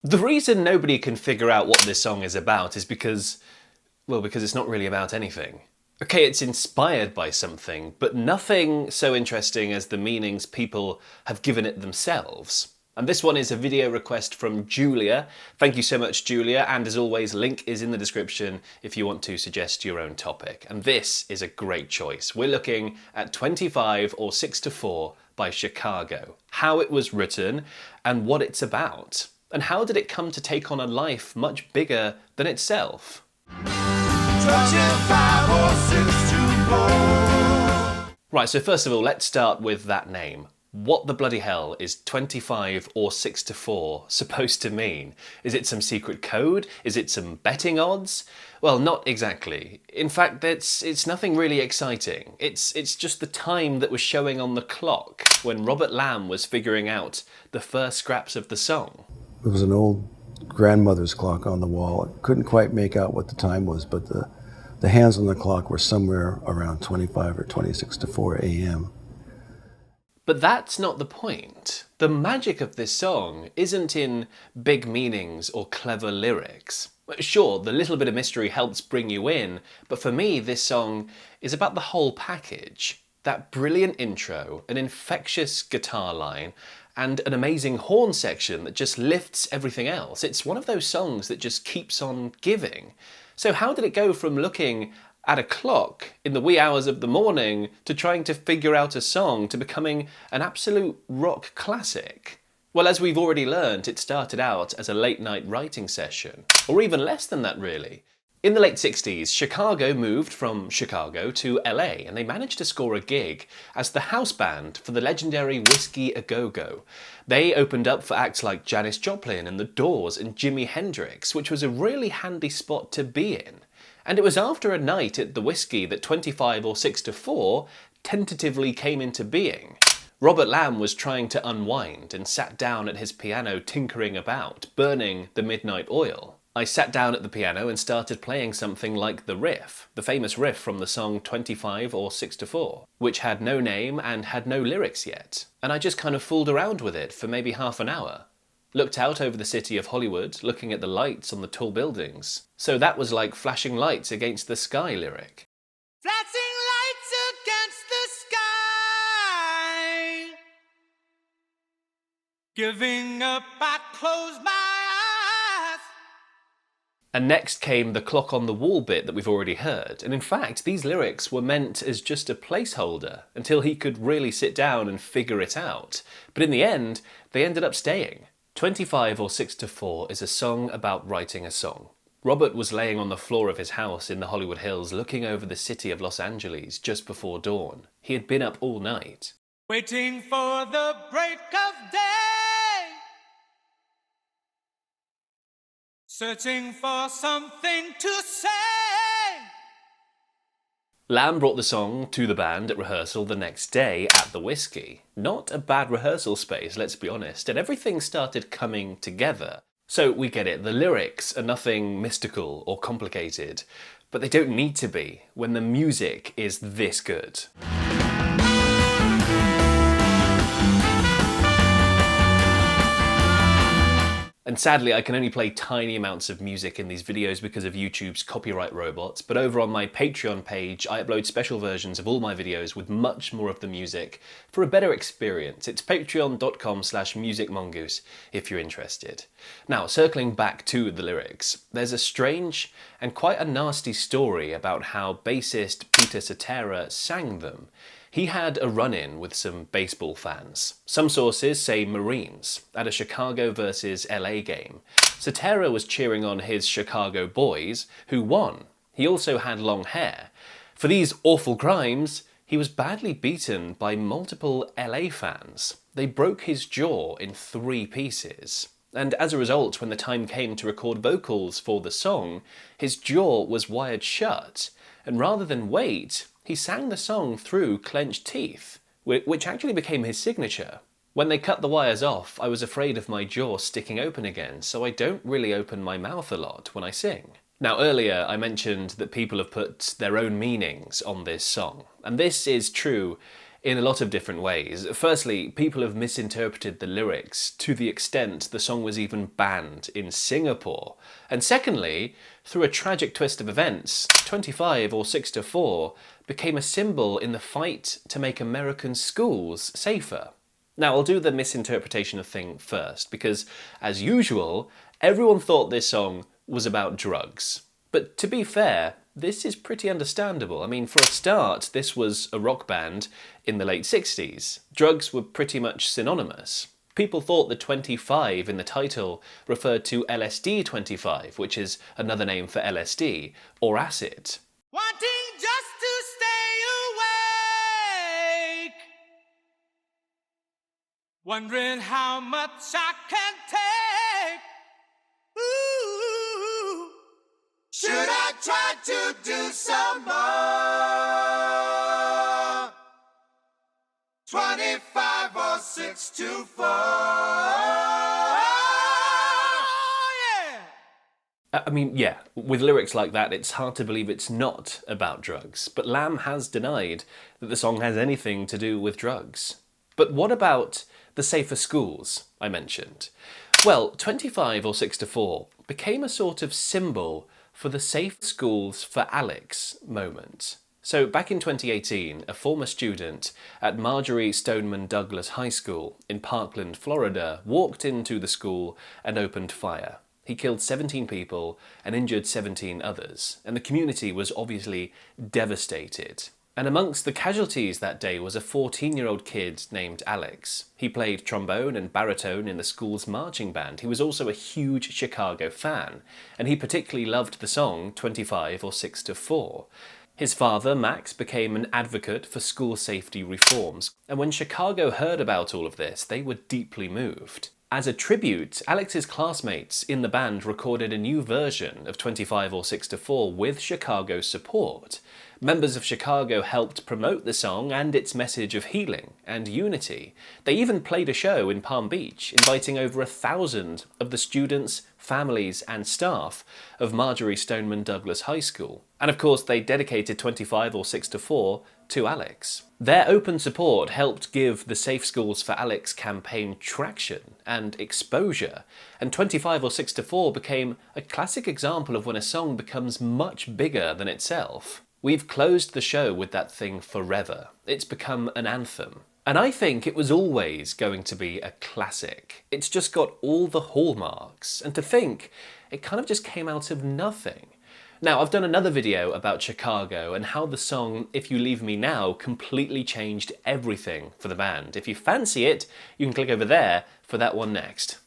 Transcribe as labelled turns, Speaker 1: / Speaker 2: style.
Speaker 1: The reason nobody can figure out what this song is about is because it's not really about anything. Okay, it's inspired by something, but nothing so interesting as the meanings people have given it themselves. And this one is a video request from Julia. Thank you so much, Julia, and as always, link is in the description if you want to suggest your own topic. And this is a great choice. We're looking at 25 or 6 to 4 by Chicago, how it was written and what it's about. And how did it come to take on a life much bigger than itself? Right, so first of all, let's start with that name. What the bloody hell is 25 or 6 to 4 supposed to mean? Is it some secret code? Is it some betting odds? Well, not exactly. In fact, it's nothing really exciting. It's just the time that was showing on the clock when Robert Lamb was figuring out the first scraps of the song.
Speaker 2: It was an old grandmother's clock on the wall. I couldn't quite make out what the time was, but the hands on the clock were somewhere around 25 or 26 to 4 a.m.
Speaker 1: But that's not the point. The magic of this song isn't in big meanings or clever lyrics. Sure, the little bit of mystery helps bring you in, but for me this song is about the whole package. That brilliant intro, an infectious guitar line, and an amazing horn section that just lifts everything else. It's one of those songs that just keeps on giving. So how did it go from looking at a clock in the wee hours of the morning to trying to figure out a song to becoming an absolute rock classic? Well, as we've already learned, it started out as a late night writing session, or even less than that really. In the late 60s, Chicago moved from Chicago to LA, and they managed to score a gig as the house band for the legendary Whiskey A Go-Go. They opened up for acts like Janis Joplin and The Doors and Jimi Hendrix, which was a really handy spot to be in. And it was after a night at the Whiskey that 25 or 6 to 4 tentatively came into being. Robert Lamb was trying to unwind and sat down at his piano tinkering about, burning the midnight oil. I sat down at the piano and started playing something like the riff, the famous riff from the song 25 or 6 to 4, which had no name and had no lyrics yet. And I just kind of fooled around with it for maybe half an hour. Looked out over the city of Hollywood, looking at the lights on the tall buildings. So that was like flashing lights against the sky lyric.
Speaker 3: Flashing lights against the sky. Giving up, I close my eyes.
Speaker 1: And next came the clock on the wall bit that we've already heard. And in fact, these lyrics were meant as just a placeholder until he could really sit down and figure it out. But in the end, they ended up staying. 25 or 6 to 4 is a song about writing a song. Robert was laying on the floor of his house in the Hollywood Hills looking over the city of Los Angeles just before dawn. He had been up all night.
Speaker 3: Waiting for the break of day. Searching for something to say.
Speaker 1: Lamb brought the song to the band at rehearsal the next day at the Whiskey. Not a bad rehearsal space, let's be honest, and everything started coming together. So we get it, the lyrics are nothing mystical or complicated, but they don't need to be when the music is this good. And sadly, I can only play tiny amounts of music in these videos because of YouTube's copyright robots, but over on my Patreon page, I upload special versions of all my videos with much more of the music for a better experience. It's patreon.com/musicmongoose if you're interested. Now, circling back to the lyrics, there's a strange and quite a nasty story about how bassist Peter Cetera sang them. He had a run-in with some baseball fans. Some sources say Marines, at a Chicago versus LA game. Cetera was cheering on his Chicago boys, who won. He also had long hair. For these awful crimes, he was badly beaten by multiple LA fans. They broke his jaw in 3 pieces. And as a result, when the time came to record vocals for the song, his jaw was wired shut, and rather than wait, he sang the song through clenched teeth, which actually became his signature. When they cut the wires off, I was afraid of my jaw sticking open again, so I don't really open my mouth a lot when I sing. Now earlier I mentioned that people have put their own meanings on this song, and this is true in a lot of different ways. Firstly, people have misinterpreted the lyrics to the extent the song was even banned in Singapore. And secondly, through a tragic twist of events, 25 or 6 to 4 became a symbol in the fight to make American schools safer. Now, I'll do the misinterpretation of thing first, because, as usual, everyone thought this song was about drugs. But to be fair, this is pretty understandable. I mean, for a start, this was a rock band in the late 60s. Drugs were pretty much synonymous. People thought the 25 in the title referred to LSD 25, which is another name for LSD, or acid.
Speaker 3: Wanting just to stay awake, wondering how much I can take. Ooh, should I try to do some more? 25 or 6 to 4.
Speaker 1: I mean, yeah, with lyrics like that, it's hard to believe it's not about drugs. But Lamb has denied that the song has anything to do with drugs. But what about the safer schools I mentioned? Well, 25 or 6 to 4 became a sort of symbol for the safe schools for Alex moment. So back in 2018, a former student at Marjorie Stoneman Douglas High School in Parkland, Florida, walked into the school and opened fire. He killed 17 people and injured 17 others, and the community was obviously devastated. And amongst the casualties that day was a 14-year-old kid named Alex. He played trombone and baritone in the school's marching band. He was also a huge Chicago fan, and he particularly loved the song 25 or 6 to 4. His father, Max, became an advocate for school safety reforms, and when Chicago heard about all of this, they were deeply moved. As a tribute, Alex's classmates in the band recorded a new version of 25 or 6 to 4 with Chicago's support. Members of Chicago helped promote the song and its message of healing and unity. They even played a show in Palm Beach, inviting over 1,000 of the students, families and staff of Marjorie Stoneman Douglas High School. And of course, they dedicated 25 or 6 to 4 to Alex. Their open support helped give the Safe Schools for Alex campaign traction and exposure, and 25 or 6 to 4 became a classic example of when a song becomes much bigger than itself. We've closed the show with that thing forever. It's become an anthem. And I think it was always going to be a classic. It's just got all the hallmarks. And to think, it kind of just came out of nothing. Now, I've done another video about Chicago and how the song If You Leave Me Now completely changed everything for the band. If you fancy it, you can click over there for that one next.